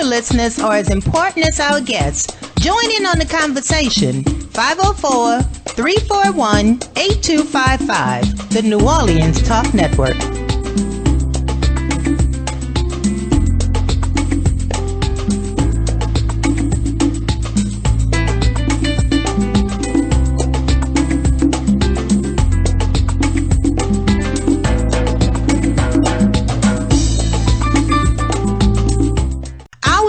listeners are as important as our guests. Join in on the conversation. 504-341-8255, the New Orleans Talk Network.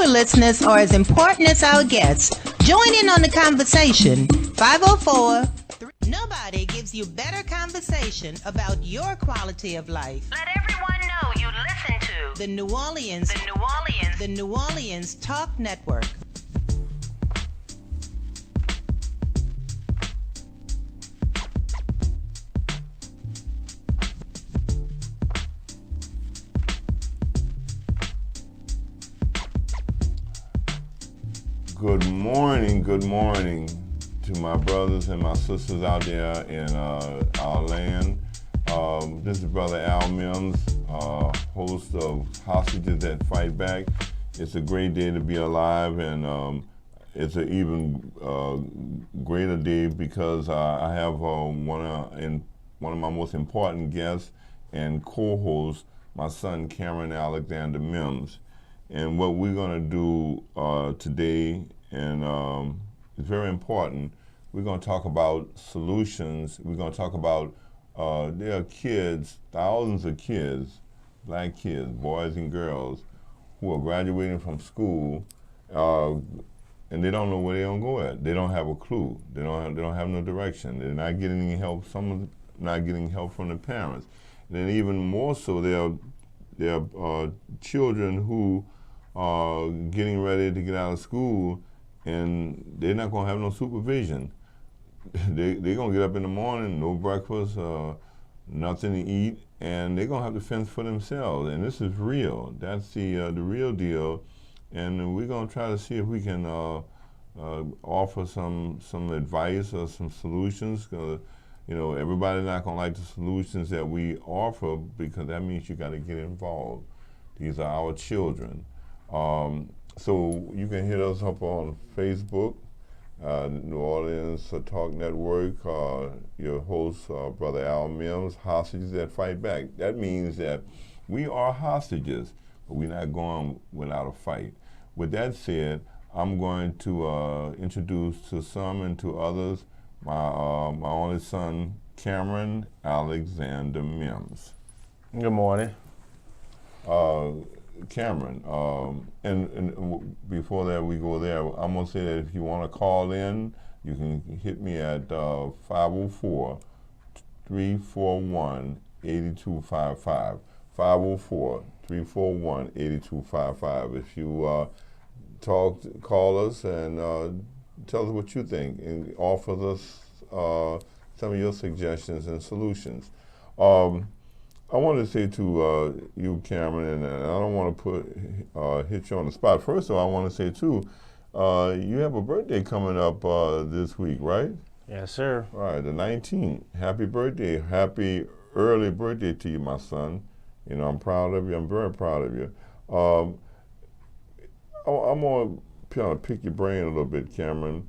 Listeners are as important as our guests. Join in on the conversation. 504. Nobody gives you better conversation about your quality of life. Let everyone know you listen to the New Orleans Talk Network. Good morning to my brothers and my sisters out there in our land. This is Brother Al Mims, host of Hostages That Fight Back. It's a great day to be alive, and it's an even greater day because I have one of my most important guests and co-host, my son Cameron Alexander Mims. And what we're going to do today, and it's very important, we're going to talk about solutions. We're going to talk about there are kids, thousands of kids, black kids, boys and girls, who are graduating from school, and they don't know where they're going to go at. They don't have a clue. They don't have no direction. They're not getting any help. Some are not getting help from the parents. And then even more so, there are children who are getting ready to get out of school, and they're not going to have no supervision. They're going to get up in the morning, no breakfast, nothing to eat, and they're going to have to fend for themselves. And this is real. That's the real deal. And we're going to try to see if we can offer some advice or some solutions. Everybody's not going to like the solutions that we offer, because that means you got to get involved. These are our children. So you can hit us up on Facebook, New Orleans Talk Network, your host, Brother Al Mims, Hostages That Fight Back. That means that we are hostages, but we're not going without a fight. With that said, I'm going to introduce to some and to others my only son, Cameron Alexander Mims. Good morning. Cameron, and before that we go there, I'm going to say that if you want to call in, you can hit me at 504-341-8255. 504-341-8255. If you call us and tell us what you think and offer us some of your suggestions and solutions. I wanted to say to you, Cameron, and I don't want to hit you on the spot. First of all, I want to say too, you have a birthday coming up this week, right? Yes, sir. All right, the 19th. Happy birthday! Happy early birthday to you, my son. I'm proud of you. I'm very proud of you. I'm going to pick your brain a little bit, Cameron.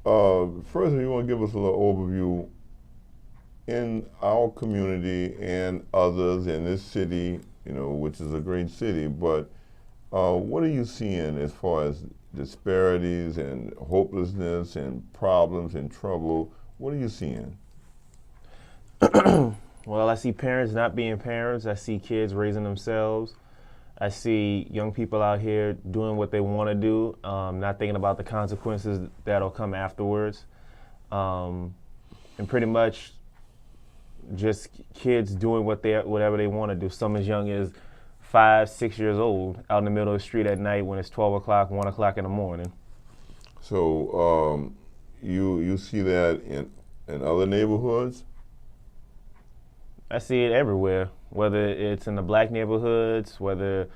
First, you want to give us a little overview in our community and others in this city, which is a great city, but what are you seeing as far as disparities and hopelessness and problems and trouble? What are you seeing? Well, I see parents not being parents. I see kids raising themselves. I see young people out here doing what they want to do, not thinking about the consequences that'll come afterwards. And pretty much just kids doing whatever they want to do. Some as young as 5, 6 years old, out in the middle of the street at night when it's 12 o'clock, 1 o'clock in the morning. So you see that in other neighborhoods? I see it everywhere, whether it's in the black neighborhoods, whether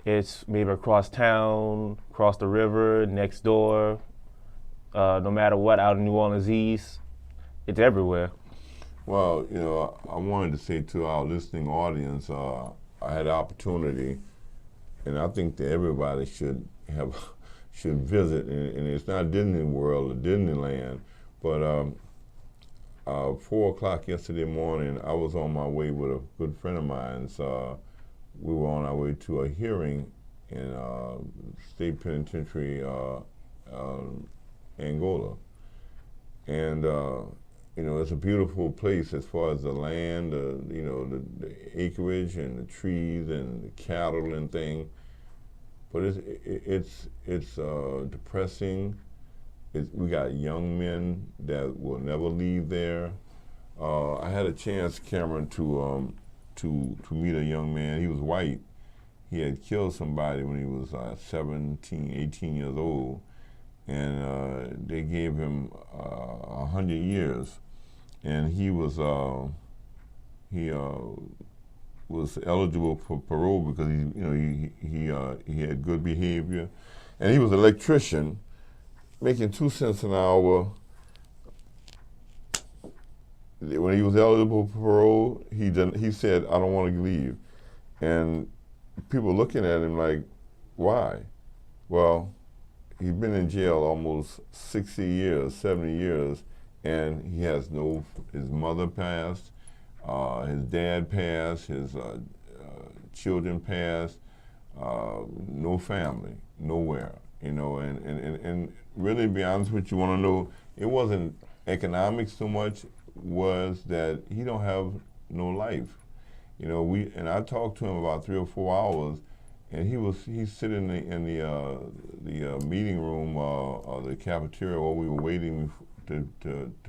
it's maybe across town, across the river, next door, no matter what, out in New Orleans East, it's everywhere. Well, I wanted to say to our listening audience, I had the opportunity and I think that everybody should have should visit. And it's not Disney World or Disneyland, but 4 o'clock yesterday morning, I was on my way with a good friend of mine. We were on our way to a hearing in state penitentiary, Angola, and it's a beautiful place as far as the land, the acreage and the trees and the cattle and thing. But it's depressing. We got young men that will never leave there. I had a chance, Cameron, to meet a young man. He was white. He had killed somebody when he was 17, 18 years old, and they gave him 100 years. And he was eligible for parole because he had good behavior, and he was an electrician, making 2 cents an hour. When he was eligible for parole, he said, "I don't want to leave," and people looking at him like, "Why?" Well, he's been in jail almost 60 years, 70 years, and he has his mother passed, his dad passed, his children passed, no family, nowhere, and really, to be honest with you, want to know, it wasn't economics so much, was that he don't have no life. And I talked to him about 3 or 4 hours, and he's sitting in the meeting room or the cafeteria while we were waiting to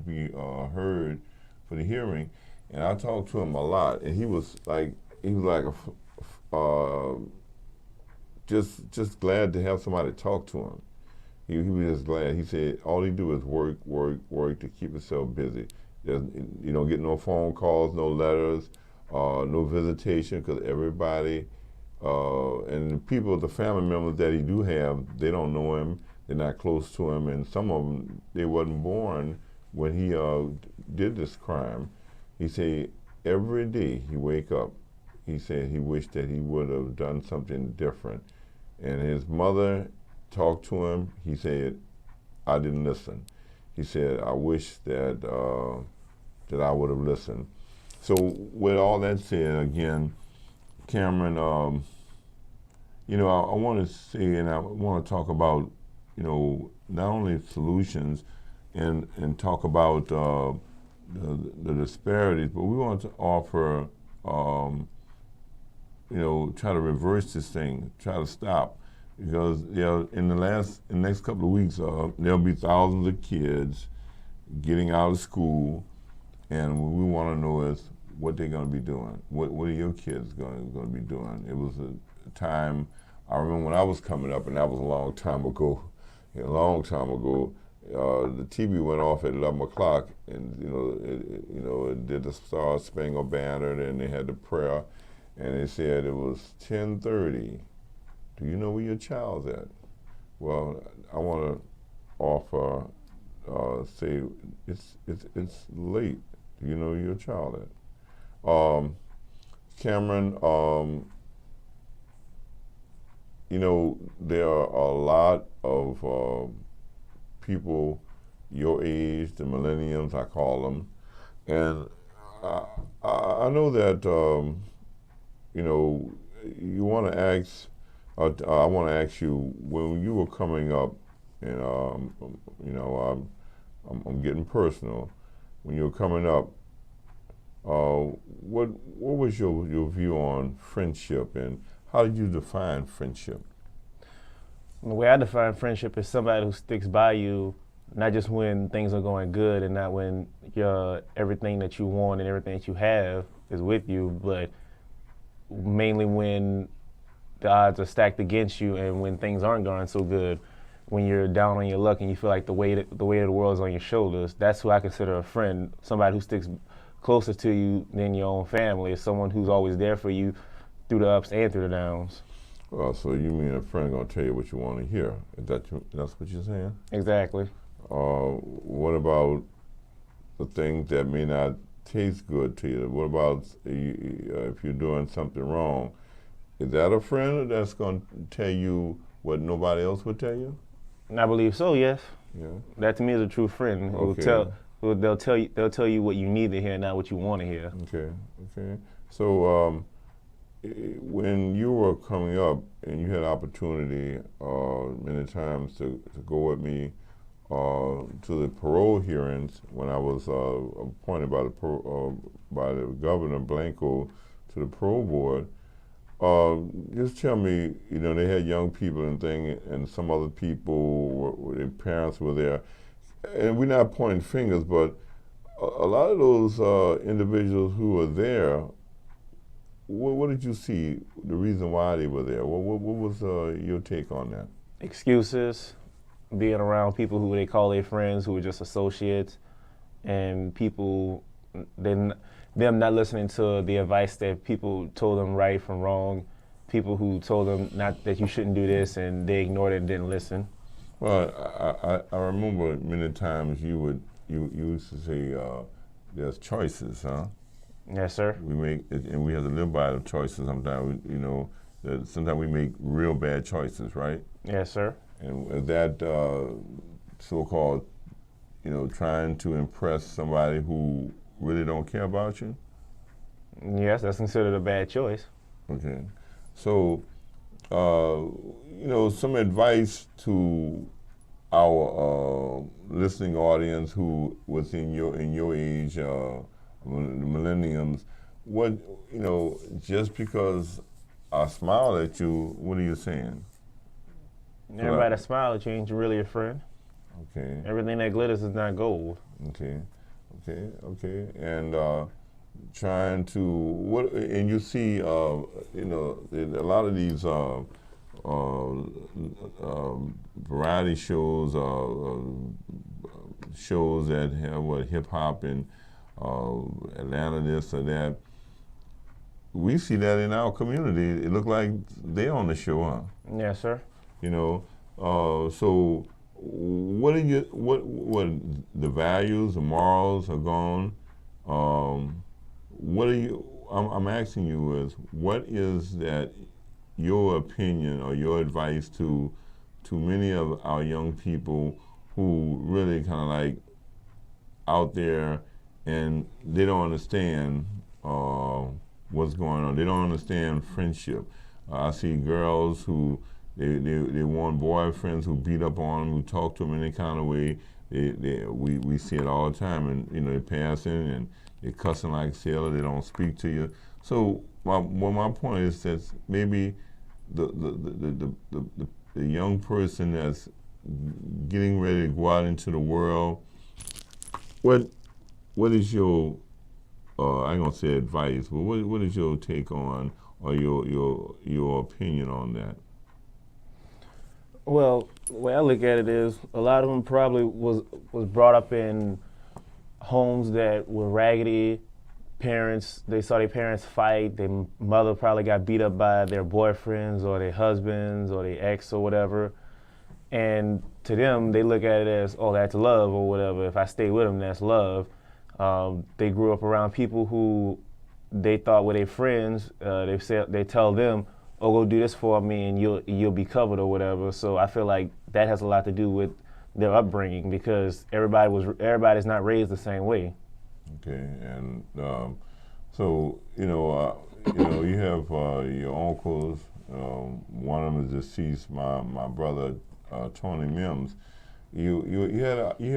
be heard for the hearing, and I talked to him a lot, and he was like just glad to have somebody talk to him. He was just glad. He said all he do is work to keep himself busy. There's, get no phone calls, no letters, no visitation, because everybody and the people, the family members that he do have, they don't know him. They're not close to him, and some of them, they wasn't born when he did this crime. He said every day he wake up, he said he wished that he would have done something different. And his mother talked to him. He said, "I didn't listen." He said, "I wish that that I would have listened." So with all that said, again, Cameron, I want to say, and I want to talk about, not only solutions and talk about the disparities, but we want to offer, try to reverse this thing, try to stop. Because in the next couple of weeks, there'll be thousands of kids getting out of school, and what we want to know is what they're going to be doing. What are your kids going to be doing? It was a time, I remember when I was coming up, and that was a long time ago. The TV went off at 11 o'clock, and it did the Star Spangled Banner, and they had the prayer, and they said it was 10:30. Do you know where your child's at? Well, I want to offer, say it's late. Do you know where your child at? Cameron, there are a lot of people your age, the millennials, I call them, and I know that, you want to ask, I want to ask you, when you were coming up, and I'm getting personal, when you were coming up, what was your view on friendship, and how did you define friendship? The way I define friendship is somebody who sticks by you, not just when things are going good and not when everything that you want and everything that you have is with you, but mainly when the odds are stacked against you and when things aren't going so good, when you're down on your luck and you feel like the weight of the world is on your shoulders. That's who I consider a friend, somebody who sticks closer to you than your own family, is someone who's always there for you through the ups and through the downs. Well, so you mean a friend gonna tell you what you want to hear? That's what you're saying? Exactly. What about the things that may not taste good to you? What about if you're doing something wrong? Is that a friend that's going to tell you what nobody else would tell you? I believe so, yes. Yeah. That to me is a true friend. Okay. They'll tell you what you need to hear, not what you want to hear. Okay. Okay. So when you were coming up and you had opportunity many times to go with me to the parole hearings when I was appointed by the governor Blanco to the parole board. Just tell me, they had young people and and some other people, their parents were there, and we're not pointing fingers, but a lot of those individuals who were there, what did you see? The reason why they were there? What was your take on that? Excuses, being around people who they call their friends, who are just associates, and people them not listening to the advice that people told them right from wrong, people who told them not that you shouldn't do this, and they ignored it and didn't listen. Well, I remember many times you used to say there's choices, huh? Yes, sir. We make and we have to live by the choices. Sometimes sometimes we make real bad choices, right? Yes, sir. And that so-called, trying to impress somebody who really don't care about you? Yes, that's considered a bad choice. Okay. So, some advice to our listening audience who was in your age, the millenniums. What just because I smile at you, what are you saying? Everybody that smiles at you ain't really a friend. Okay. Everything that glitters is not gold. Okay. And trying to and you see, a lot of these variety shows, shows that have hip hop and Atlanta this or that. We see that in our community. It look like they on the show, huh? Yes, sir. So what the values, the morals are gone. What are you? I'm asking you is what is that your opinion or your advice to many of our young people who really kind of like out there and they don't understand what's going on. They don't understand friendship. I see girls who they want boyfriends who beat up on them, who talk to them in any kind of way. We see it all the time, and they're passing and they're cussing like a sailor. They don't speak to you. So my point is that maybe the young person that's getting ready to go out into the world, what is your I ain't gonna say advice, but what is your take on or your opinion on that? Well, the way I look at it is a lot of them probably was brought up in homes that were raggedy. Parents, they saw their parents fight. Their mother probably got beat up by their boyfriends or their husbands or their ex or whatever. And to them, they look at it as, oh, that's love or whatever. If I stay with them, that's love. They grew up around people who they thought were their friends. They tell them, oh, go do this for me and you'll be covered or whatever. So I feel like that has a lot to do with their upbringing because everybody's not raised the same way. Okay, and so you have your uncles. One of them is deceased. My brother Tony Mims. You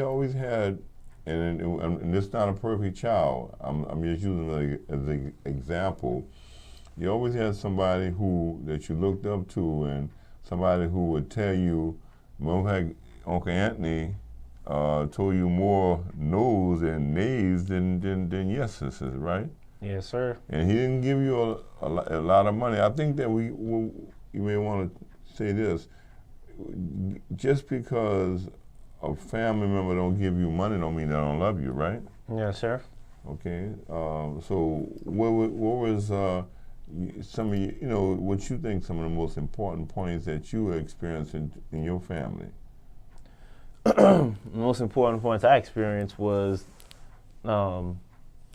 always had, and this is not a perfect child. I'm just using it as an example. You always had somebody that you looked up to, and somebody who would tell you, Uncle Anthony told you more no's and nays than yeses, right? Yes, sir. And he didn't give you a lot of money. I think that you may want to say this. Just because a family member don't give you money don't mean they don't love you, right? Yes, sir. Okay. So what was some of what you think some of the most important points that you experienced in your family? The most important points I experienced was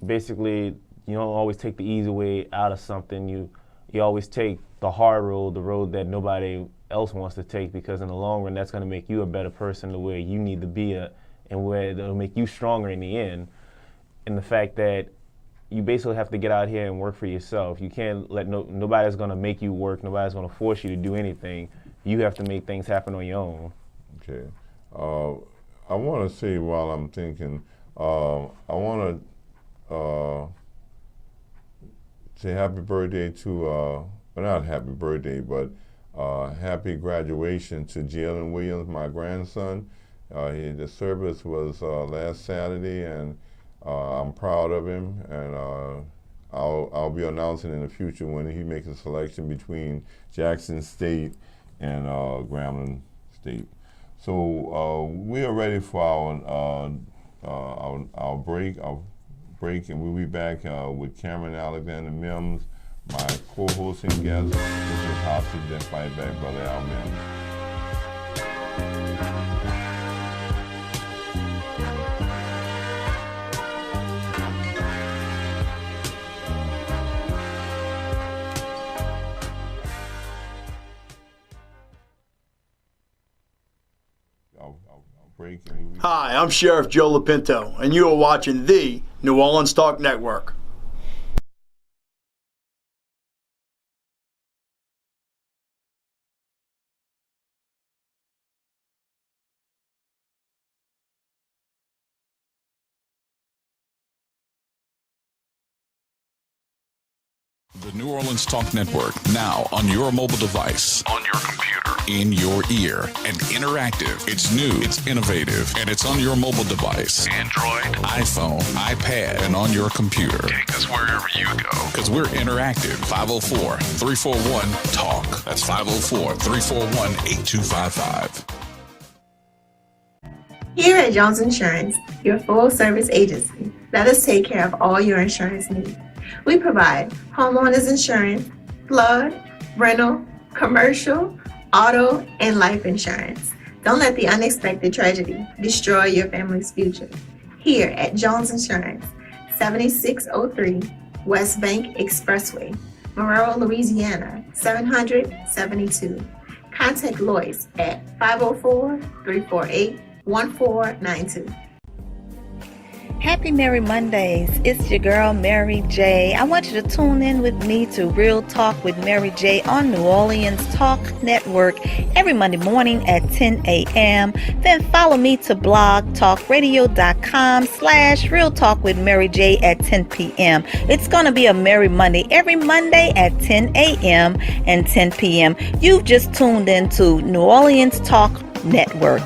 basically you don't always take the easy way out of something. You always take the hard road, the road that nobody else wants to take, because in the long run, that's going to make you a better person to where you need to be and where it'll make you stronger in the end. And the fact that you basically have to get out here and work for yourself. You can't let nobody's going to make you work. Nobody's going to force you to do anything. You have to make things happen on your own. Okay. I want to say while I'm thinking, I want to say happy birthday to, well, not happy birthday, but happy graduation to Jalen Williams, my grandson. The service was last Saturday, and I'm proud of him, and I'll be announcing in the future when he makes a selection between Jackson State and Grambling State. So we are ready for our break. And we'll be back with Cameron Alexander Mims, my co-hosting guest. This is Hostage and Fight Back, Brother Al Mims. Hi, I'm Sheriff Joe Lapinto, and you are watching the New Orleans Talk Network. The New Orleans Talk Network, now on your mobile device, on your computer, in your ear, and interactive. It's new, it's innovative, and it's on your mobile device. Android, iPhone, iPad, and on your computer. Take us wherever you go. Because we're interactive. 504-341-TALK. That's 504-341-8255. Here at Jones Insurance, your full-service agency, let us take care of all your insurance needs. We provide homeowners insurance, flood, rental, commercial, auto, and life insurance. Don't let the unexpected tragedy destroy your family's future. Here at Jones Insurance, 7603 West Bank Expressway, Monroe, Louisiana, 772. Contact Lois at 504-348-1492. Happy Merry Mondays. It's your girl, Mary J. I want you to tune in with me to Real Talk with Mary J on New Orleans Talk Network every Monday morning at 10 a.m. Then follow me to blogtalkradio.com/Real Talk with Mary J at 10 p.m. It's going to be a Merry Monday every Monday at 10 a.m. and 10 p.m. You've just tuned into New Orleans Talk Network.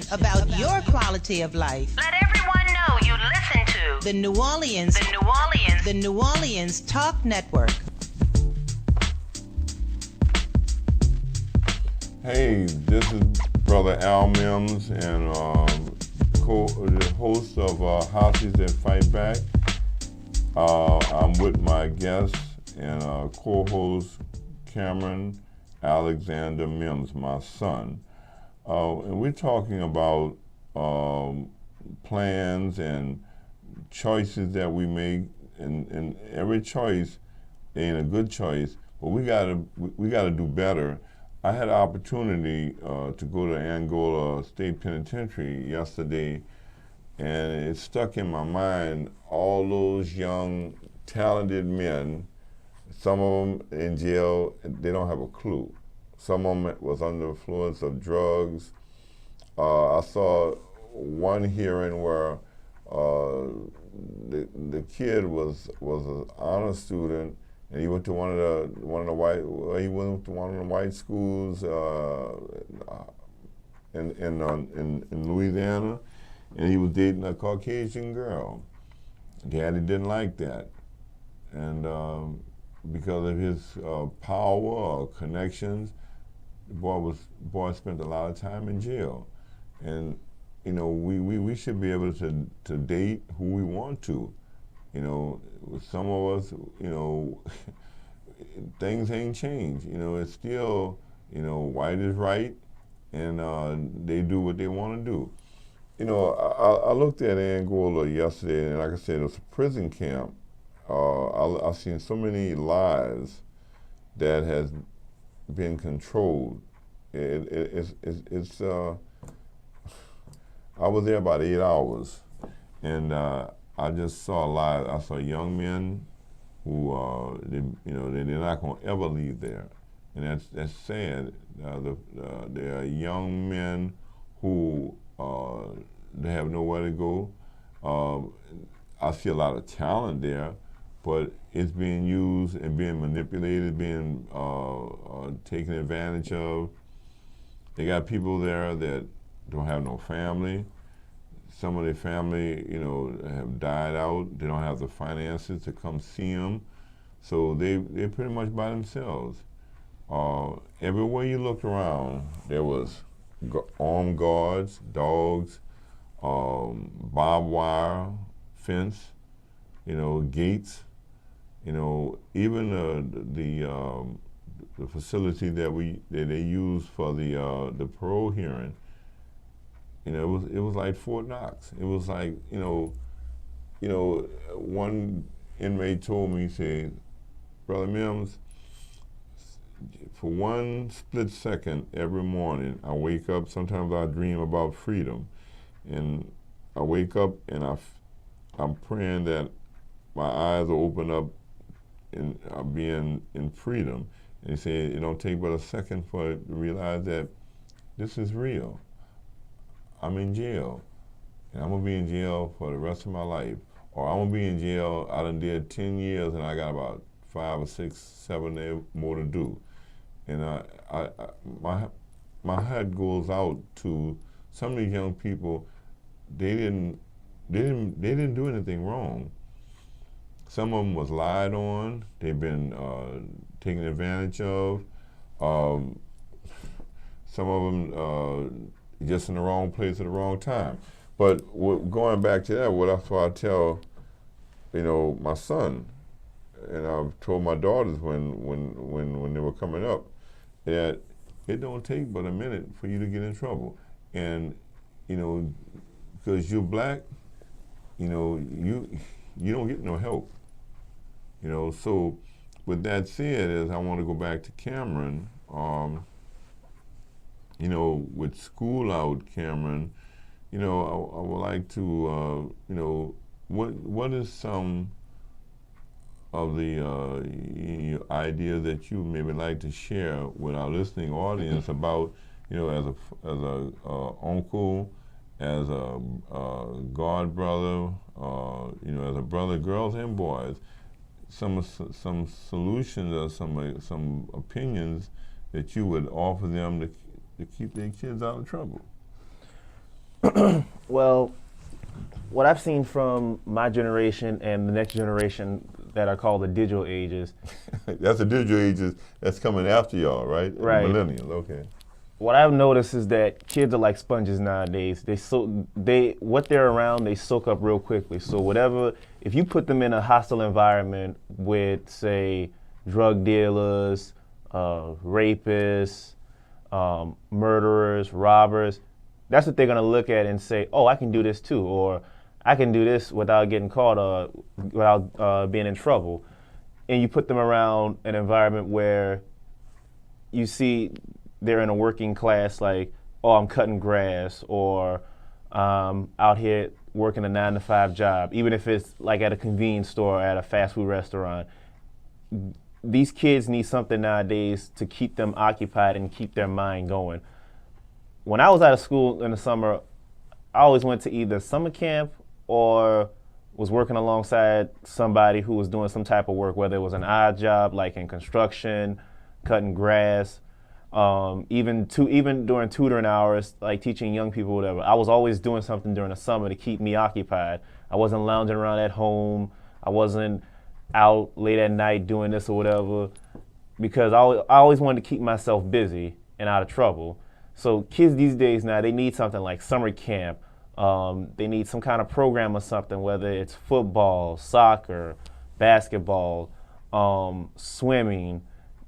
About your quality of life. Let everyone know you listen to The New Orleans Talk Network. Hey, this is Brother Al Mims, and the host of Hostage and Fight Back. I'm with my guest and co-host Cameron Alexander Mims, my son. And we're talking about plans and choices that we make, and every choice ain't a good choice, but we gotta do better. I had an opportunity to go to Angola State Penitentiary yesterday, and it stuck in my mind all those young, talented men. Some of them in jail, they don't have a clue. Some of them was under the influence of drugs. I saw one hearing where the kid was an honor student, and he went to one of the white schools in Louisiana, and he was dating a Caucasian girl. Daddy didn't like that, and because of his power or connections, the boy spent a lot of time in jail. And you know, we should be able to date who we want to. You know, some of us, you know, things ain't changed. You know, it's still, you know, white is right, and they do what they want to do. I looked at Angola yesterday, and like I said, it was a prison camp. I've seen so many lives that has been controlled. It's I was there about 8 hours, and I just saw lives. I saw young men who they're not going to ever leave there, and that's sad. There are young men who they have nowhere to go. I see a lot of talent there, but it's being used and being manipulated, being taken advantage of. They got people there that don't have no family. Some of their family, have died out. They don't have the finances to come see them, so they're pretty much by themselves. Everywhere you looked around, there was armed guards, dogs, barbed wire fence, gates, even the facility that they use for the parole hearing. It was like Fort Knox. It was like one inmate told me, he said, "Brother Mims, for one split second every morning, I wake up. Sometimes I dream about freedom, and I wake up and I'm praying that my eyes will open up and I'll be in freedom." And he said, "It don't take but a second for it to realize that this is real. I'm in jail, and I'm gonna be in jail for the rest of my life, or I'm gonna be in jail. I done did 10 years, and I got about 5 or 6, 7 more to do." And my heart goes out to some of these young people. They didn't do anything wrong. Some of them was lied on. They've been taken advantage of. Some of them just in the wrong place at the wrong time. But going back to that, that's what I tell, my son, and I've told my daughters when they were coming up, that it don't take but a minute for you to get in trouble. And, because you're black, you don't get no help. So with that said, as I want to go back to Cameron, with school out, Cameron, I would like to, what is some of the idea that you maybe like to share with our listening audience about, as a uncle, as a god brother, as a brother, girls and boys, some solutions or some opinions that you would offer them to keep their kids out of trouble? Well, what I've seen from my generation and the next generation that are called the digital ages. That's the digital ages that's coming after y'all, right? Right. Millennials, okay. What I've noticed is that kids are like sponges nowadays. What they're around, they soak up real quickly. So if you put them in a hostile environment with, say, drug dealers, rapists, murderers, robbers, that's what they're gonna look at and say, "Oh, I can do this too," or "I can do this without getting caught or without being in trouble." And you put them around an environment where you see they're in a working class, like, "Oh, I'm cutting grass," or out here working a 9-to-5 job, even if it's like at a convenience store or at a fast food restaurant. These kids need something nowadays to keep them occupied and keep their mind going. When I was out of school in the summer, I always went to either summer camp or was working alongside somebody who was doing some type of work, whether it was an odd job like in construction, cutting grass, even during tutoring hours, like teaching young people, whatever. I was always doing something during the summer to keep me occupied. I wasn't lounging around at home. I wasn't out late at night doing this or whatever, because I always wanted to keep myself busy and out of trouble. So kids these days now, they need something like summer camp. They need some kind of program or something, whether it's football, soccer, basketball, swimming.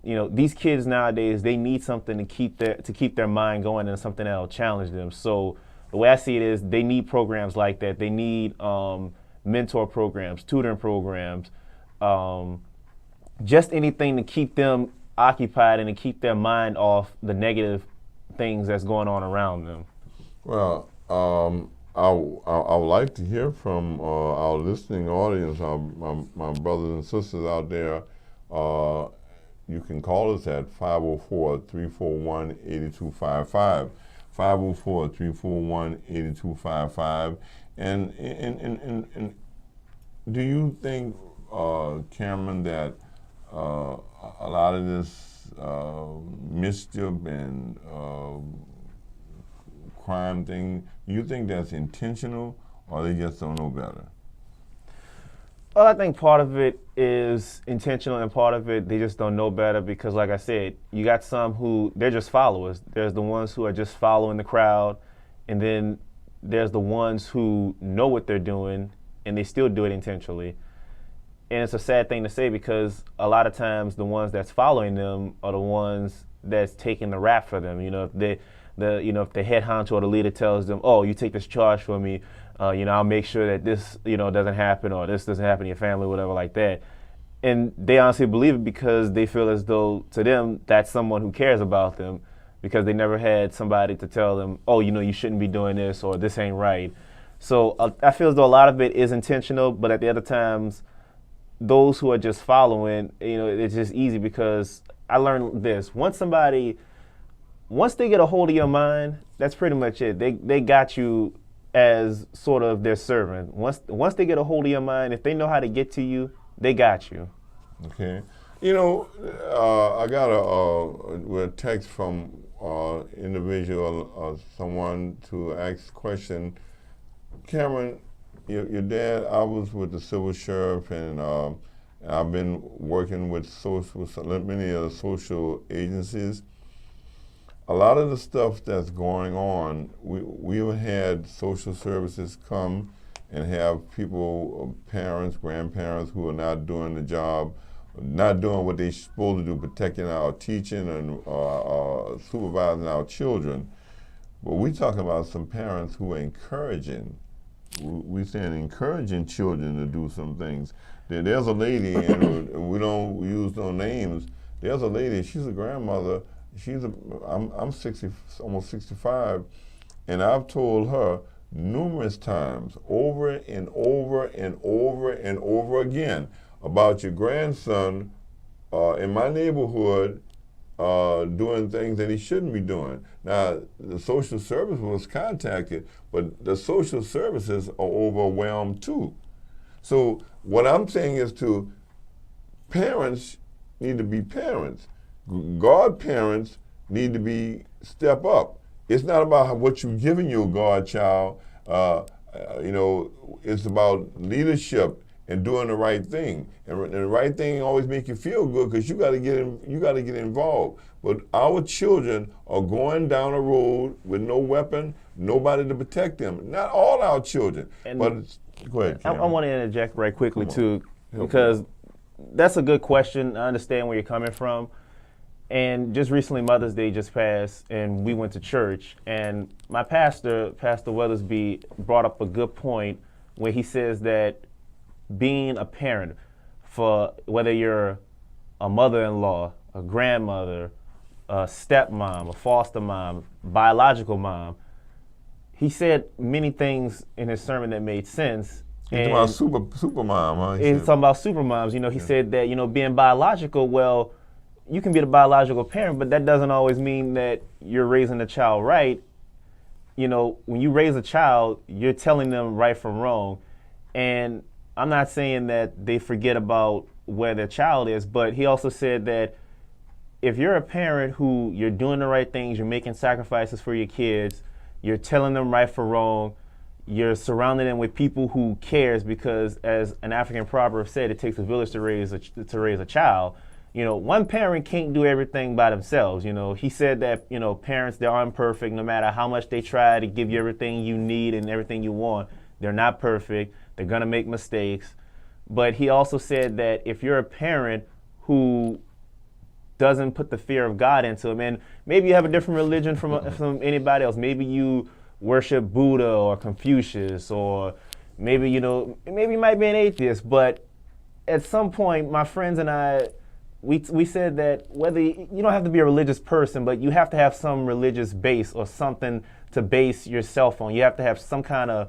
These kids nowadays, they need something to keep their mind going and something that'll challenge them. So the way I see it is they need programs like that. They need mentor programs, tutoring programs, just anything to keep them occupied and to keep their mind off the negative things that's going on around them. Well, I would like to hear from our listening audience, my brothers and sisters out there. You can call us at 504-341-8255, 504-341-8255. And do you think, Cameron, that a lot of this mischief and crime thing, you think that's intentional, or they just don't know better? Well, I think part of it is intentional and part of it they just don't know better because, like I said, you got some who, they're just followers. There's the ones who are just following the crowd, and then there's the ones who know what they're doing and they still do it intentionally. And it's a sad thing to say because a lot of times the ones that's following them are the ones that's taking the rap for them. You know, if if the head honcho or the leader tells them, oh, you take this charge for me, I'll make sure that this, doesn't happen or this doesn't happen to your family, whatever like that. And they honestly believe it because they feel as though to them that's someone who cares about them because they never had somebody to tell them, oh, you shouldn't be doing this or this ain't right. So I feel as though a lot of it is intentional, but at the other times, those who are just following, it's just easy because I learned this. Once they get a hold of your mind, that's pretty much it. They got you as sort of their servant. Once they get a hold of your mind, if they know how to get to you, they got you. Okay. I got a text from individual, someone to ask a question. Cameron, your dad, I was with the civil sheriff, and I've been working with many of the social agencies. A lot of the stuff that's going on, we've had social services come and have people, parents, grandparents who are not doing the job, not doing what they're supposed to do, protecting our teaching and supervising our children. But we're talking about some parents who are encouraging. We're saying encouraging children to do some things. There's a lady, and we don't use no names. There's a lady, she's a grandmother. I'm 60, almost 65, and I've told her numerous times, over and over and over and over again, about your grandson in my neighborhood doing things that he shouldn't be doing. Now, the social service was contacted, but the social services are overwhelmed too. So what I'm saying is parents need to be parents. Godparents need to step up. It's not about what you're giving your godchild. It's about leadership and doing the right thing. And the right thing always make you feel good because you got to get involved. But our children are going down a road with no weapon, nobody to protect them. Not all our children. But go ahead, Cam. I want to interject right quickly too, because that's a good question. I understand where you're coming from. And just recently, Mother's Day just passed, and we went to church. And my pastor, Pastor Weathersby, brought up a good point where he says that being a parent, for whether you're a mother-in-law, a grandmother, a stepmom, a foster mom, biological mom, he said many things in his sermon that made sense. He's talking about super mom, huh? He's talking about super moms. He said that, being biological, well, you can be the biological parent, but that doesn't always mean that you're raising the child right. When you raise a child, you're telling them right from wrong. And I'm not saying that they forget about where their child is, but he also said that if you're a parent who you're doing the right things, you're making sacrifices for your kids, you're telling them right from wrong, you're surrounding them with people who cares, because as an African proverb said, it takes a village to raise a child. One parent can't do everything by themselves. He said that, parents, they're imperfect. No matter how much they try to give you everything you need and everything you want, they're not perfect. They're going to make mistakes. But he also said that if you're a parent who doesn't put the fear of God into them, and maybe you have a different religion from anybody else. Maybe you worship Buddha or Confucius, or maybe, maybe you might be an atheist, but at some point, my friends and I, we said that whether you don't have to be a religious person, but you have to have some religious base or something to base yourself on. You have to have some kind of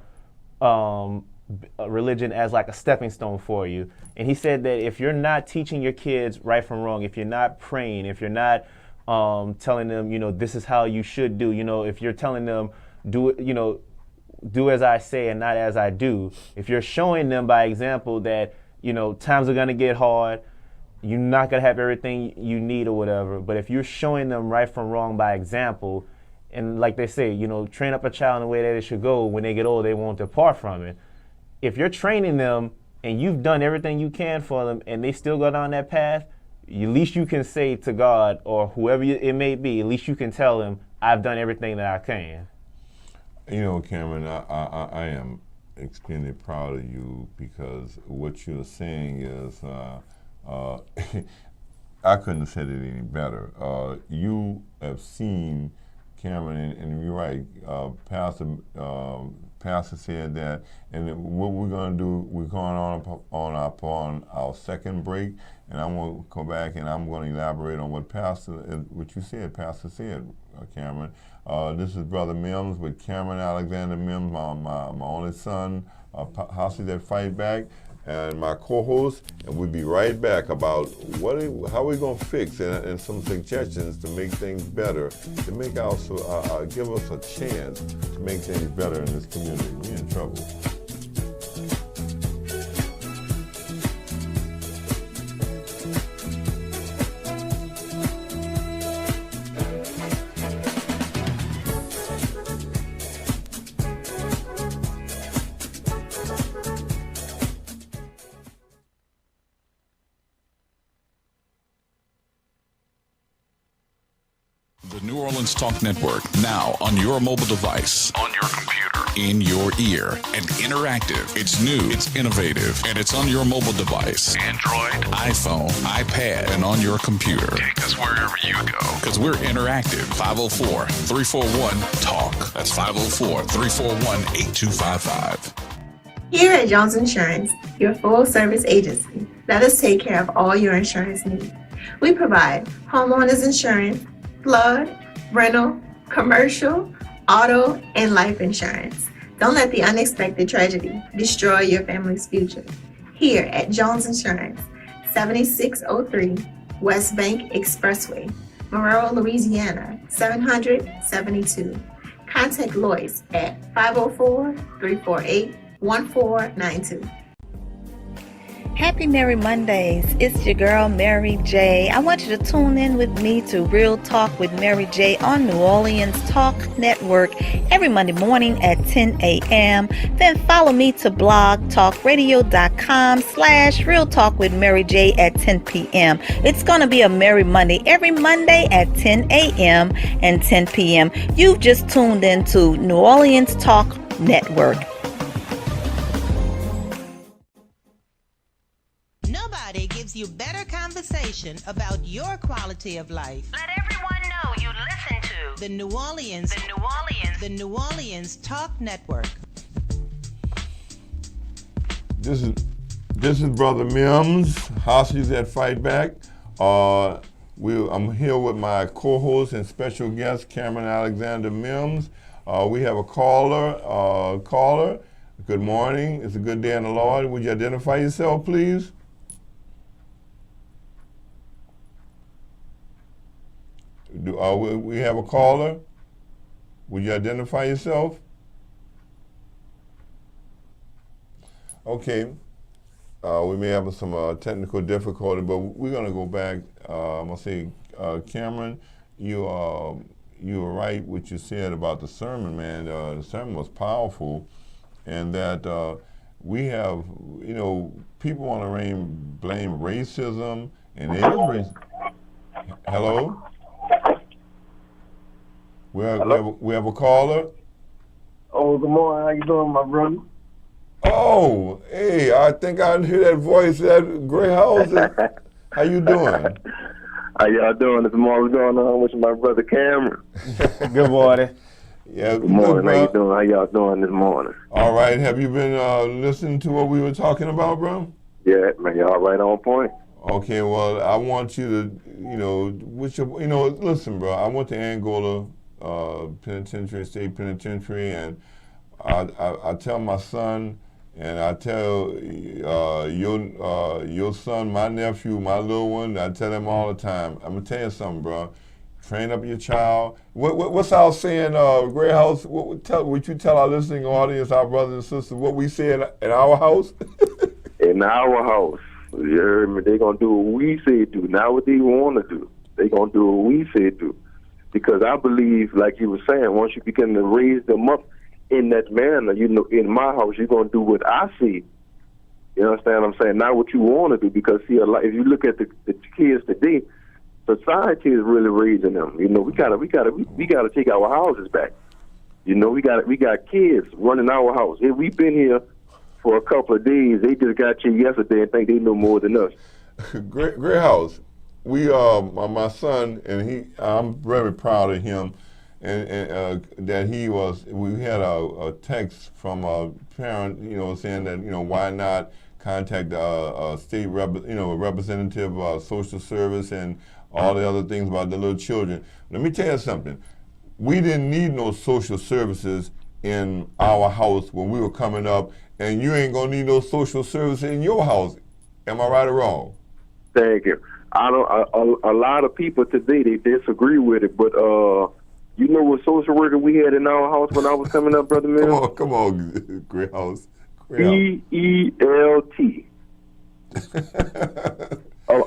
religion as like a stepping stone for you. And he said that if you're not teaching your kids right from wrong, if you're not praying, if you're not telling them, this is how you should do, if you're telling them do it, do as I say and not as I do, if you're showing them by example that times are gonna get hard, you're not gonna have everything you need or whatever, but if you're showing them right from wrong by example, and like they say, train up a child in the way that it should go, when they get old they won't depart from it. If you're training them and you've done everything you can for them and they still go down that path, at least you can say to God or whoever it may be, at least you can tell them, I've done everything that I can. Cameron, I am extremely proud of you, because what you're saying is, I couldn't have said it any better. You have seen, Cameron, and you're right, Pastor said that, and what we're going to do, we're going on our second break, and I'm going to come back and I'm going to elaborate on what you said, Pastor said, Cameron. This is Brother Mims with Cameron Alexander Mims, my only son, Hostage That Fight Back, and my co-host, and we'll be right back about how we're going to fix and some suggestions to make things better, to make give us a chance to make things better in this community. We're in trouble. The New Orleans Talk Network, now on your mobile device, on your computer, in your ear, and interactive. It's new, it's innovative, and it's on your mobile device. Android, iPhone, iPad, and on your computer. Take us wherever you go, because we're interactive. 504-341-TALK. That's 504-341-8255. Here at Jones Insurance, your full-service agency, let us take care of all your insurance needs. We provide homeowners insurance, flood, rental, commercial, auto, and life insurance. Don't let the unexpected tragedy destroy your family's future. Here at Jones Insurance, 7603 West Bank Expressway, Monroe, Louisiana, 772. Contact Lois at 504-348-1492. Happy Merry Mondays. It's your girl, Mary J. I want you to tune in with me to Real Talk with Mary J on New Orleans Talk Network every Monday morning at 10 a.m. Then follow me to blogtalkradio.com/Real Talk with Mary J at 10 p.m. It's going to be a Merry Monday every Monday at 10 a.m. and 10 p.m. You've just tuned in to New Orleans Talk Network. Nobody gives you better conversation about your quality of life. Let everyone know you listen to The New Orleans Talk Network. This is Brother Mims, Hostage That Fight Back. I'm here with my co-host and special guest, Cameron Alexander Mims. We have a caller. Good morning. It's a good day in the Lord. Would you identify yourself, please? We have a caller. Would you identify yourself? Okay. We may have some technical difficulty, but we're going to go back. I'm going to say, Cameron, you were right what you said about the sermon, man. The sermon was powerful, and that we have, people want to blame racism, and it is racism. Hello? We have a caller. Oh, good morning. How you doing, my brother? Oh, hey, I think I hear that voice, that gray house. How you doing? How y'all doing? This morning going on with my brother Cameron. Good morning. Yeah. Good morning. How you bro. doing? How y'all doing this morning? All right. Have you been listening to what we were talking about, bro? Yeah, man, y'all right on point. Okay. Well, I want you to, listen, bro. I went to Angola Penitentiary, State Penitentiary, and I tell my son, and I tell your son, my nephew, my little one, I tell them all the time. I'm gonna tell you something, bro. Train up your child. What's our saying, Gray House? Would you tell our listening audience, our brothers and sisters, what we say in our house? In our house, you heard me? They gonna do what we say do, not what they want to do. They gonna do what we say do, because I believe, like you were saying, once you begin to raise them up in that manner, in my house, you're gonna do what I see. You understand what I'm saying? Not what you want to do, because see, if you look at the kids today, society is really raising them. We gotta take our houses back. We got kids running our house. If we've been here for a couple of days, they just got here yesterday and think they know more than us. Gray House, we my son, and I'm very proud of him, and that we had a text from a parent, saying that why not contact a state representative, social service, and all the other things about the little children. Let me tell you something. We didn't need no social services in our house when we were coming up, and you ain't gonna need no social services in your house. Am I right or wrong? Thank you. I don't. A lot of people today, they disagree with it, but you know what social worker we had in our house when I was coming up, Brother Mims? Come on, Gray House. BELT.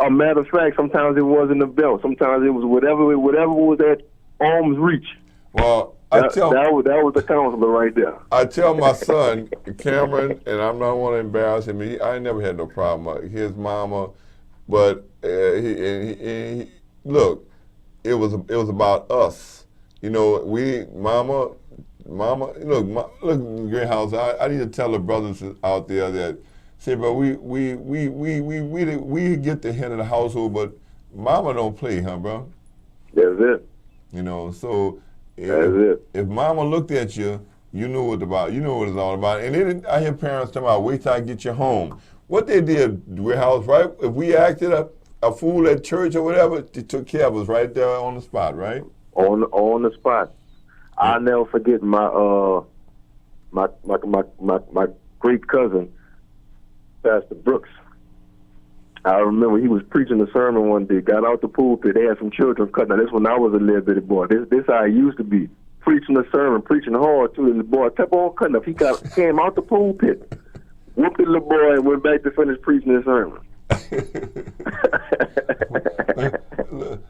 A matter of fact, sometimes it wasn't a belt. Sometimes it was whatever was at arm's reach. Well, that was the counselor right there. I tell my son, Cameron, and I'm not want to embarrass him. I never had no problem. His mama, but look, it was about us. Mama. Look, Gray House. I need to tell the brothers out there that, say, bro, we get the head of the household, but Mama don't play, huh, bro? That's it. So if Mama looked at you, you knew what it's all about. And then I hear parents talking about, wait till I get you home. What they did, Gray House, right? If we acted a fool at church or whatever, they took care of us right there on the spot, right? On the spot. I'll never forget my great cousin, Pastor Brooks. I remember he was preaching a sermon one day, got out the pulpit, they had some children cutting. Now, this when I was a little bitty boy. This how I used to be. Preaching a sermon, preaching hard too, and the boy kept on cutting up. He came out the pulpit, whooped the little boy, and went back to finish preaching his sermon.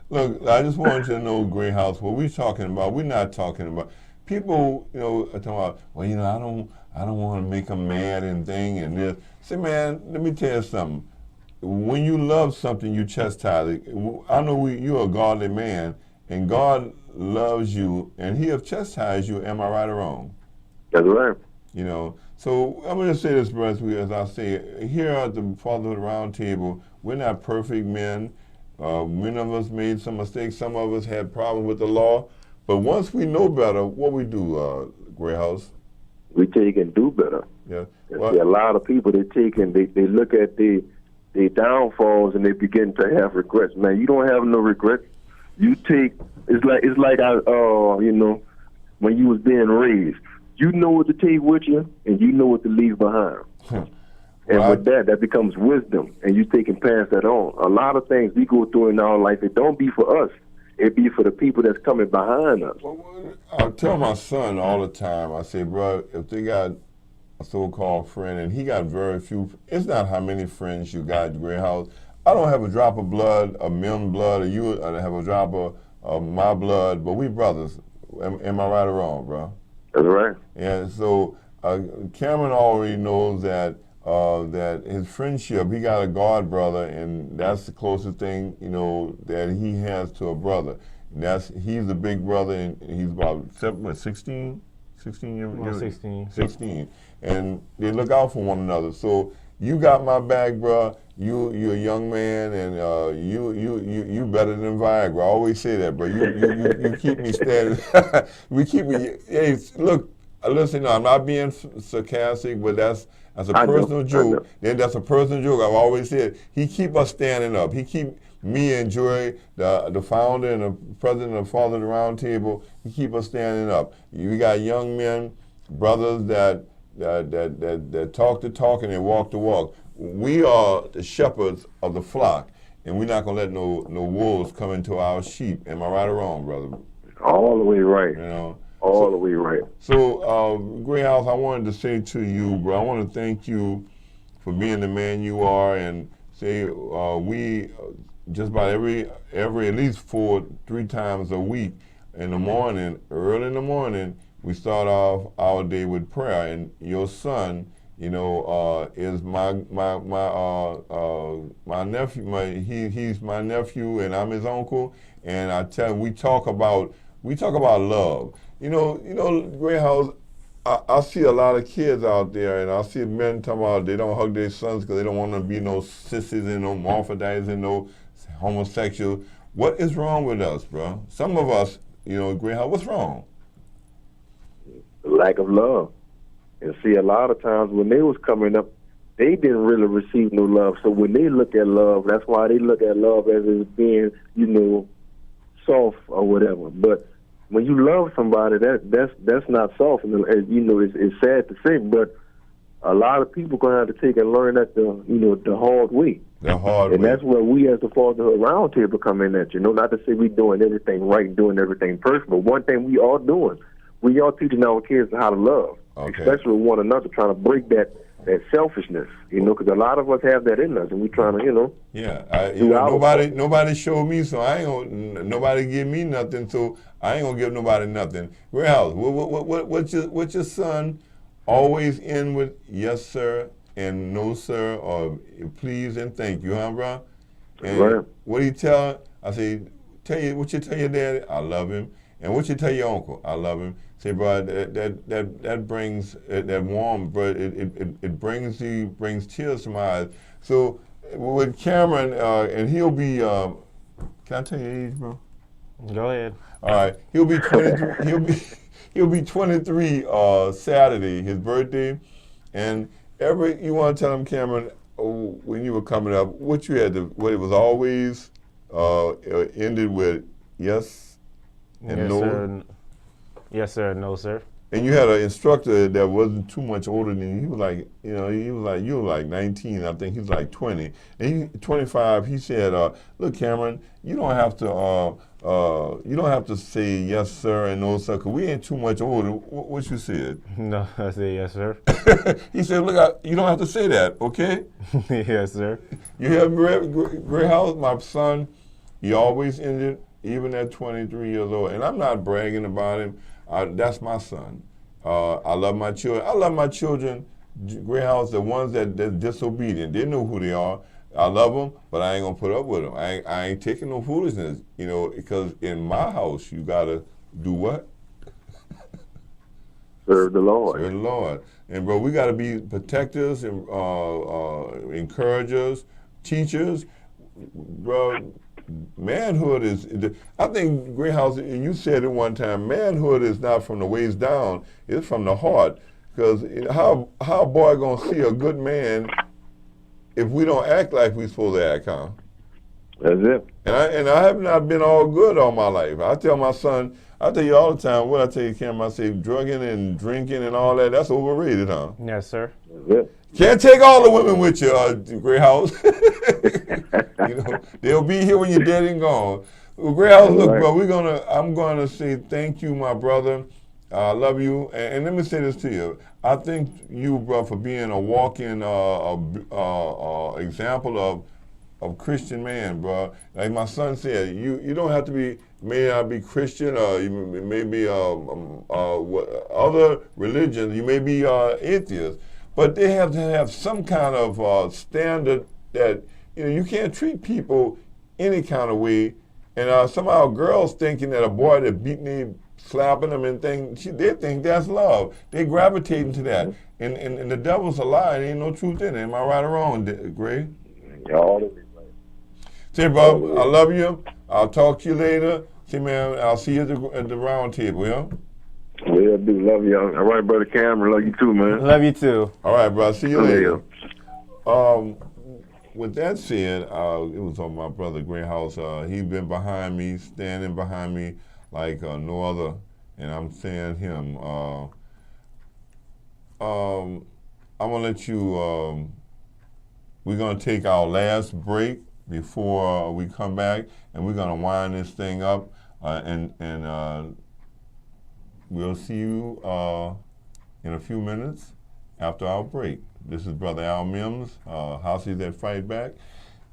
Look, I just want you to know, Gray House, what we're talking about, we're not talking about people, are talking about, well, I don't want to make them mad and thing and this. Say, man, let me tell you something. When you love something, you chastise it. I know you're a godly man, and God loves you, and He have chastised you. Am I right or wrong? That's right. So I'm going to say this, brothers, as I say, here at the Fatherhood Round Table, we're not perfect men. Many of us made some mistakes. Some of us had problems with the law. But once we know better, what we do, Gray House? We take and do better. Yeah. Well, a lot of people, they take and they look at their downfalls and they begin to have regrets. Man, you don't have no regrets. You take, it's like when you was being raised, you know what to take with you and you know what to leave behind. And with that becomes wisdom, and you take and pass that on. A lot of things we go through in our life, it don't be for us. It be for the people that's coming behind us. I tell my son all the time, I say, bro, if they got a so-called friend, and he got very few, it's not how many friends you got, Gray House. I don't have a drop of blood, a Mim blood, or you have a drop of my blood, but we brothers. Am I right or wrong, bro? That's right. And so Cameron already knows that his friendship, he got a God brother, and that's the closest thing, that he has to a brother. And he's a big brother, and he's about 16 years old? 16. 16. And they look out for one another. So you got my back, bro. You're a young man, and you better than Viagra. I always say that, bro. You keep me standing. We keep me. Hey, look, listen. I'm not being sarcastic, but that's a personal joke. Then that's a personal joke. I've always said he keep us standing up. He keep me and Joy, the founder and the president and father of the round table. He keep us standing up. You got young men, brothers that talk the talk and they walk the walk. We are the shepherds of the flock, and we're not gonna let no wolves come into our sheep. Am I right or wrong, brother? All the way right. You know, all the way right. So, Gray House, I wanted to say to you, bro, I want to thank you for being the man you are, and say we just about every at least 3 times a week in the morning, early in the morning, we start off our day with prayer, and your son, you know, is my nephew. He's my nephew, and I'm his uncle. And I tell him, we talk about love. You know, Gray House. I see a lot of kids out there, and I see men talking about they don't hug their sons because they don't want to be no sissies and no morphodites and no homosexual. What is wrong with us, bro? Some of us, you know, Gray House, what's wrong? Lack of love. And see, a lot of times when they was coming up, they didn't really receive no love. So when they look at love, that's why they look at love as being, you know, soft or whatever. But when you love somebody, that's not soft. And you know, it's sad to say, but a lot of people gonna have to take and learn that the hard way. The hard way. And that's where we as the Fatherhood Roundtable come in at. You know, not to say we doing everything right, doing everything perfect, but one thing we all doing, we all teaching our kids how to love. Okay. Especially with one another, trying to break that selfishness, you know, because a lot of us have that in us, and we trying to, you know. Yeah, nobody showed me, so I ain't gonna. Nobody give me nothing, so I ain't gonna give nobody nothing. Gray House, what's your son always end with? Yes, sir, and no, sir, or please and thank you, huh, bro? And right. What do you tell? I say, what you tell your daddy? I love him. And what you tell your uncle? I love him. Say, bro, that brings that warm, bro. It brings tears to my eyes. So with Cameron, and he'll be. Can I tell your age, bro? Go ahead. All right, he'll be 23. he'll be 23 Saturday, his birthday, and you want to tell him, Cameron, when you were coming up, what you had to, what it was always ended with yes and yes, no. Sir. Yes, sir. No, sir. And you had an instructor that wasn't too much older than you. He was like, you were like 19. I think he was like 20. And 25. He said, "Look, Cameron, you don't have to say yes, sir, and no, sir, because we ain't too much older." What you said? No, I said yes, sir. He said, "Look, you don't have to say that, okay?" Yes, sir. You have Gray House, my son. He always ended, even at 23 years old. And I'm not bragging about him. That's my son. I love my children. I love my children, Gray House, the ones that disobedient. They know who they are. I love them, but I ain't gonna put up with them. I ain't taking no foolishness, you know, because in my house you gotta do what? Serve the Lord. Serve the Lord. And bro, we gotta be protectors and encouragers, teachers, bro. Manhood is, I think, Gray House, and you said it one time, manhood is not from the waist down, it's from the heart. Because how a boy gonna see a good man if we don't act like we supposed to act, huh? That's it. And I have not been all good all my life. I tell my son, I tell you all the time, what I tell you, Cam, I say drugging and drinking and all that, that's overrated, huh? Yes, sir. That's it. Can't take all the women with you, Gray House. You know, they'll be here when you're dead and gone. Well, Gray House, look, right. Bro, I'm gonna say thank you, my brother. I love you, and let me say this to you. I thank you, bro, for being a walking example of Christian man, bro. Like my son said, you don't have to be, may not be Christian, or you may be other religions. You may be atheist. But they have to have some kind of standard that, you know, you can't treat people any kind of way. And somehow girls thinking that a boy that beating slapping them and they think that's love. They gravitating to that. And the devil's a lie. There ain't no truth in it. Am I right or wrong, Gray? All of it, man. Say, bro, I love you. I'll talk to you later. See, man, I'll see you at the round table, yeah? Well, I do love you. All right, brother Cameron, love you too, man. Love you too. All right, bro. See you later. Yeah. With that said, it was on my brother Gray House. He's been behind me, standing behind me like no other, and I'm saying him. I'm gonna let you. We're gonna take our last break before we come back, and we're gonna wind this thing up, and we'll see you in a few minutes after our break. This is Brother Al Mims, Houses That Fight Back,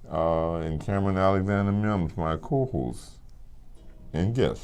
and Cameron Alexander Mims, my co-host and guest.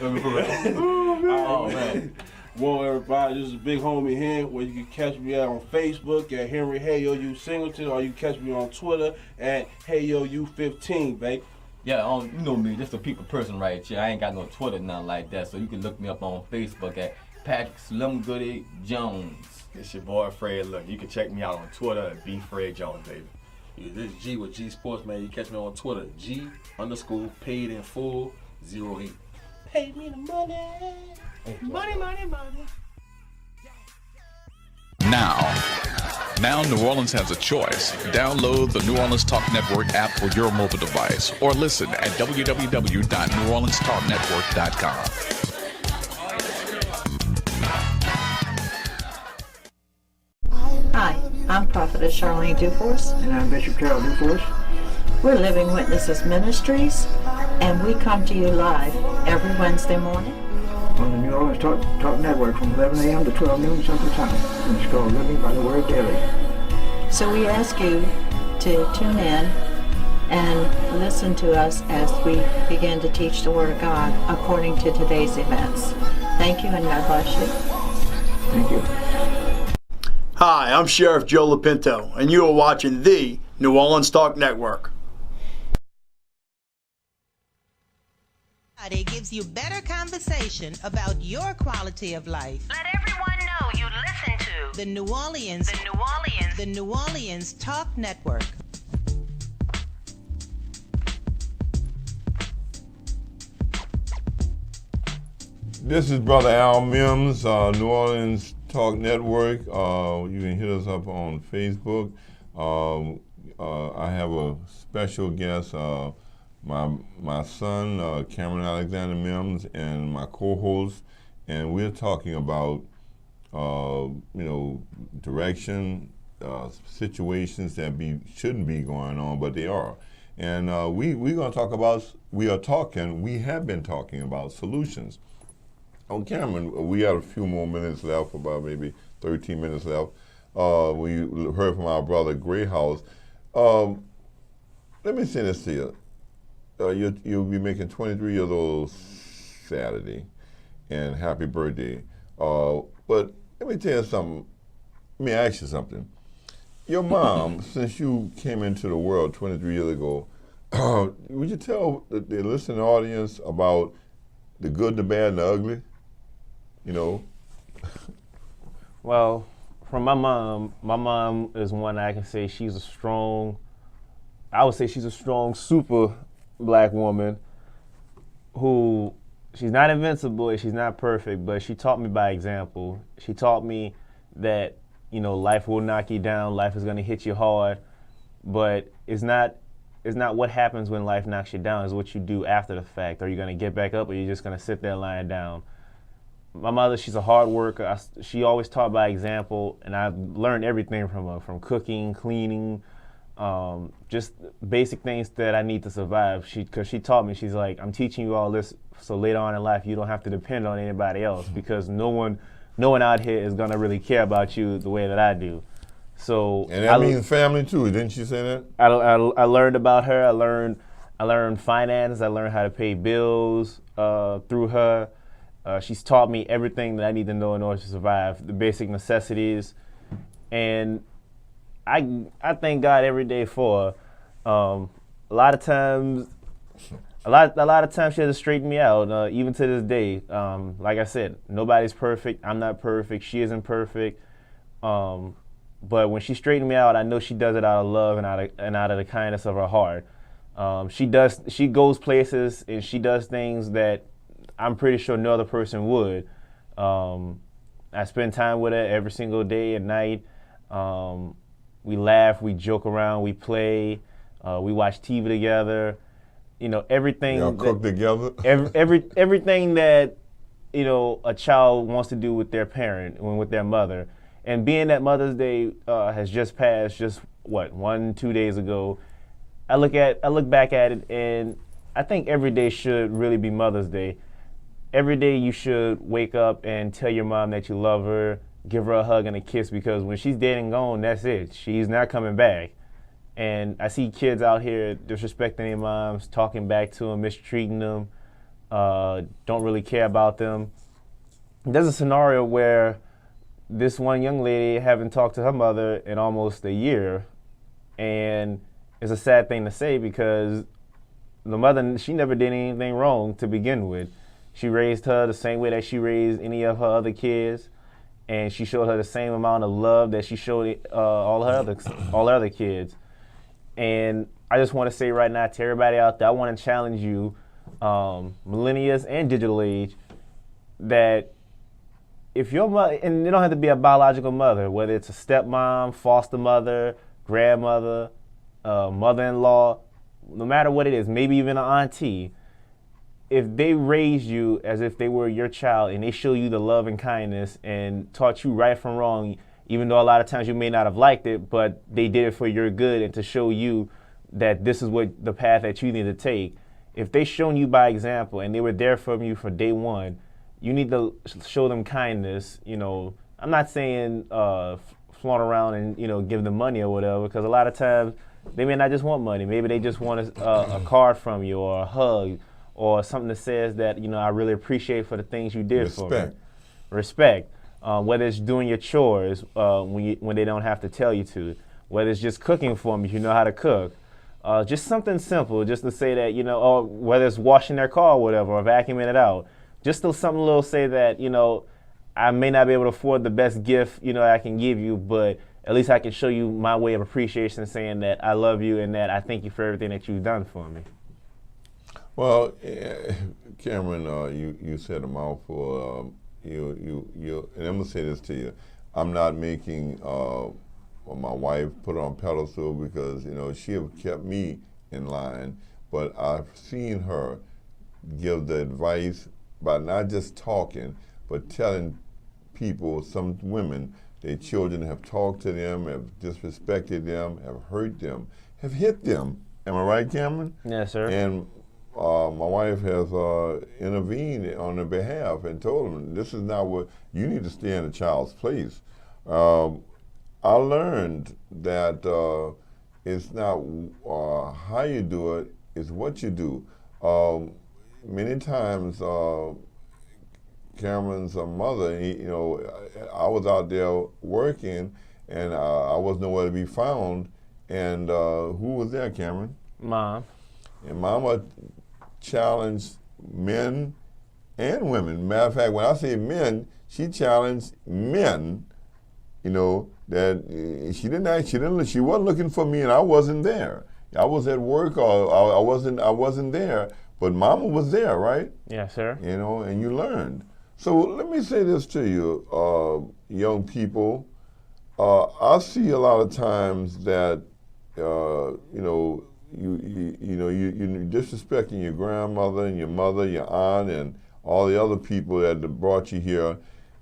Oh man. Well, everybody, this is Big Homie here, where you can catch me out on Facebook at Henry Hey Yo You Singleton, or you can catch me on Twitter at Hey Yo You 15, babe. Yeah, you know me, just a people person right here. I ain't got no Twitter, nothing like that, so you can look me up on Facebook at Patrick Slim Goody Jones. It's your boy Fred. Look, you can check me out on Twitter at BFred Jones, baby. Yeah, this is G with G Sports, man. You catch me on Twitter, G_paid_in_full 08. Pay me the money. Money. Now New Orleans has a choice. Download the New Orleans Talk Network app for your mobile device or listen at www.neworleanstalknetwork.com. Hi, I'm Prophetess Charlene Duforce. And I'm Bishop Carol Duforce. We're Living Witnesses Ministries, and we come to you live every Wednesday morning on the New Orleans Talk Network from 11 a.m. to 12 noon Central Time. And it's called Living by the Word Daily. So we ask you to tune in and listen to us as we begin to teach the Word of God according to today's events. Thank you, and God bless you. Thank you. Hi, I'm Sheriff Joe Lapinto, and you are watching the New Orleans Talk Network. It gives you better conversation about your quality of life. Let everyone know you listen to The New Orleans Talk Network. This is Brother Al Mims, New Orleans Talk Network. You can hit us up on Facebook. I have a special guest, my son, Cameron Alexander Mims, and my co-host, and we're talking about, direction, situations that shouldn't be going on, but they are. And we have been talking about solutions. On Cameron, we had a few more minutes left, about maybe 13 minutes left. We heard from our brother Gray House. Let me say this to you. You'll be making 23 years old Saturday, and happy birthday. But let me tell you something. Let me ask you something. Your mom, since you came into the world 23 years ago, would you tell the listening audience about the good, the bad, and the ugly? Well, from my mom is one I can say she's a strong, super black woman who, she's not invincible, she's not perfect, but she taught me by example. She taught me that, life will knock you down, life is gonna hit you hard, but it's not what happens when life knocks you down, it's what you do after the fact. Are you gonna get back up, or are you just gonna sit there lying down? My mother, she's a hard worker. She always taught by example, and I've learned everything from her, from cooking, cleaning, just basic things that I need to survive. Because she taught me, she's like, I'm teaching you all this so later on in life you don't have to depend on anybody else, because no one out here is gonna really care about you the way that I do. So and that means family too. Didn't she say that? I learned about her. I learned finance. I learned how to pay bills through her. She's taught me everything that I need to know in order to survive, the basic necessities, and I thank God every day for her. A lot of times she has to straighten me out, even to this day. Like I said, nobody's perfect. I'm not perfect. She isn't perfect. But when she straightens me out, I know she does it out of love and out of the kindness of her heart. She goes places and she does things that I'm pretty sure no other person would. I spend time with her every single day and night. We laugh, we joke around, we play, we watch TV together. Everything. Y'all cook together. Everything that a child wants to do with their parent, with their mother. And being that Mother's Day has just passed, 1-2 days ago, I look back at it, and I think every day should really be Mother's Day. Every day you should wake up and tell your mom that you love her, give her a hug and a kiss, because when she's dead and gone, that's it. She's not coming back. And I see kids out here disrespecting their moms, talking back to them, mistreating them, don't really care about them. There's a scenario where this one young lady haven't talked to her mother in almost a year, and it's a sad thing to say because the mother, she never did anything wrong to begin with. She raised her the same way that she raised any of her other kids, and she showed her the same amount of love that she showed all her other kids. And I just want to say right now to everybody out there, I want to challenge you, millennials and digital age, that if your mother, and you don't have to be a biological mother, whether it's a stepmom, foster mother, grandmother, mother-in-law, no matter what it is, maybe even an auntie, if they raised you as if they were your child and they show you the love and kindness and taught you right from wrong, even though a lot of times you may not have liked it, but they did it for your good and to show you that this is what the path that you need to take. If they shown you by example and they were there for you from day one, you need to show them kindness. I'm not saying flaunt around and give them money or whatever, because a lot of times they may not just want money. Maybe they just want a card from you or a hug or something that says that I really appreciate for the things you did for me. Respect. Whether it's doing your chores when they don't have to tell you to, whether it's just cooking for them if you know how to cook. Just something simple, just to say that, or whether it's washing their car or whatever, or vacuuming it out. Just something little say that, I may not be able to afford the best gift, I can give you, but at least I can show you my way of appreciation, saying that I love you and that I thank you for everything that you've done for me. Well, Cameron, you said a mouthful. And I'm gonna say this to you. I'm not making my wife put on pedestal because she have kept me in line, but I've seen her give the advice by not just talking, but telling people, some women, their children have talked to them, have disrespected them, have hurt them, have hit them. Am I right, Cameron? Yes, sir. And my wife has intervened on their behalf and told them, this is not what, you need to stay in a child's place. I learned that it's not how you do it, it's what you do. Many times, Cameron's mother, I was out there working and I was nowhere to be found. And who was there, Cameron? Mom. And Mama challenged men and women. Matter of fact, when I say men, she challenged men, that she wasn't looking for me and I wasn't there. I was at work or I wasn't there, but Mama was there, right? Yes, sir. And you learned. So let me say this to you, young people. I see a lot of times that you're disrespecting your grandmother and your mother, your aunt, and all the other people that brought you here,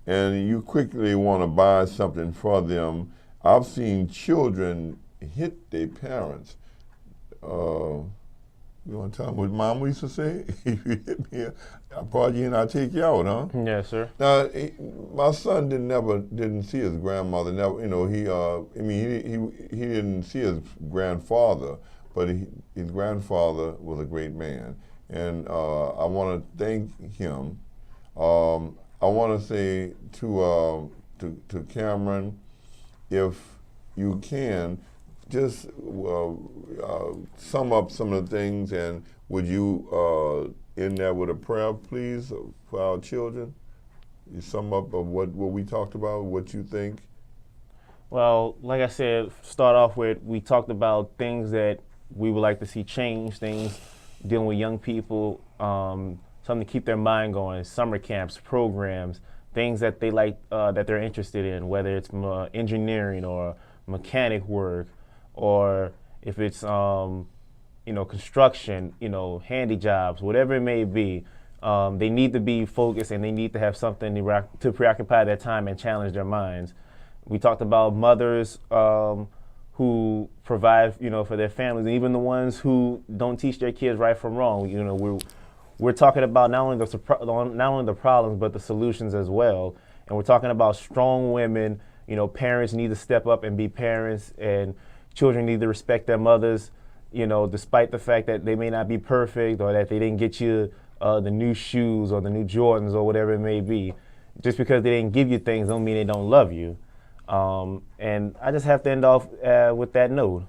and you quickly want to buy something for them. I've seen children hit their parents. You want to tell them what Mom used to say? If you hit me, I'll prod you and I'll take you out, huh? Yes, sir. Now, my son didn't see his grandmother. Never, you know, he didn't see his grandfather, but his grandfather was a great man, and I want to thank him. I want to say to Cameron, if you can, just sum up some of the things, and would you end there with a prayer, please, for our children? You sum up of what we talked about, what you think. Well, like I said, start off with, we talked about things that we would like to see change, things dealing with young people, something to keep their mind going, summer camps, programs, things that they like, that they're interested in, whether it's engineering or mechanic work, or if it's construction, handy jobs, whatever it may be. They need to be focused, and they need to have something to preoccupy their time and challenge their minds. We talked about mothers who provide, for their families, and even the ones who don't teach their kids right from wrong. We're talking about not only the problems, but the solutions as well. And we're talking about strong women. Parents need to step up and be parents, and children need to respect their mothers, despite the fact that they may not be perfect, or that they didn't get you the new shoes or the new Jordans or whatever it may be. Just because they didn't give you things don't mean they don't love you. And I just have to end off with that note.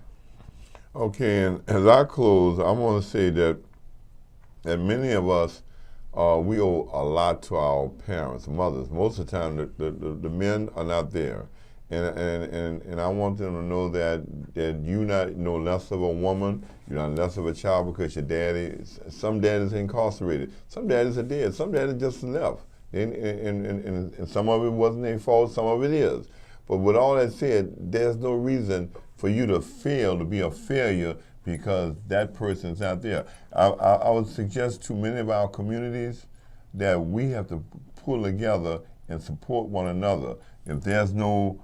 Okay, and as I close, I want to say that many of us, we owe a lot to our parents, mothers. Most of the time, the men are not there. And I want them to know that you're not no less of a woman, you're not less of a child because your daddy, some daddies are incarcerated, some daddies are dead, some daddies just left. And some of it wasn't their fault, some of it is. But with all that said, there's no reason for you to fail, to be a failure, because that person's not there. I would suggest to many of our communities that we have to pull together and support one another. If there's no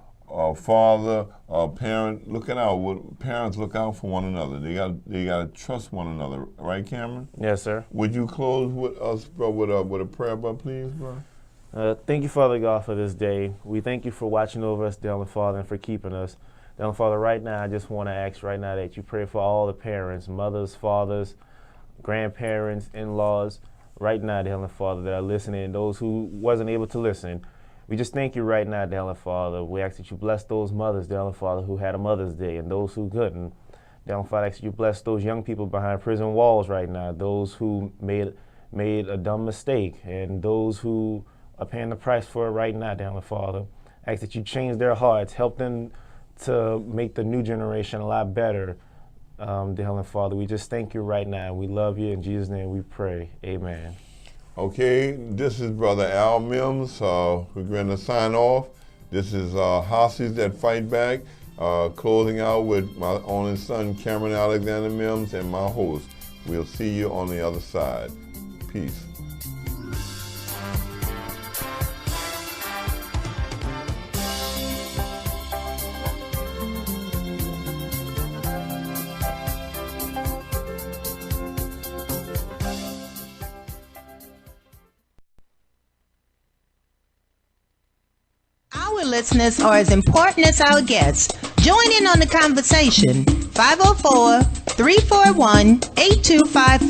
father or parent looking out, parents look out for one another. They got to trust one another, right, Cameron? Yes, sir. Would you close with us, bro, with a prayer, bro, please, bro? Thank you, Father God, for this day. We thank you for watching over us, dear Heavenly Father, and for keeping us. Dear Heavenly Father, right now, I just want to ask right now that you pray for all the parents, mothers, fathers, grandparents, in-laws, right now, dear Heavenly Father, that are listening, and those who wasn't able to listen. We just thank you right now, dear Heavenly Father. We ask that you bless those mothers, dear Heavenly Father, who had a Mother's Day, and those who couldn't. Dear Heavenly Father, I ask that you bless those young people behind prison walls right now, those who made a dumb mistake, and those who are paying the price for it right now, dear Heavenly Father. I ask that you change their hearts, help them to make the new generation a lot better. Dear Heavenly Father, we just thank you right now. We love you. In Jesus' name we pray. Amen. Okay, this is Brother Al Mims. We're going to sign off. This is Hostages That Fight Back, closing out with my only son, Cameron Alexander Mims, and my host. We'll see you on the other side. Peace. Our listeners are as important as our guests. Join in on the conversation. 504-341-8255.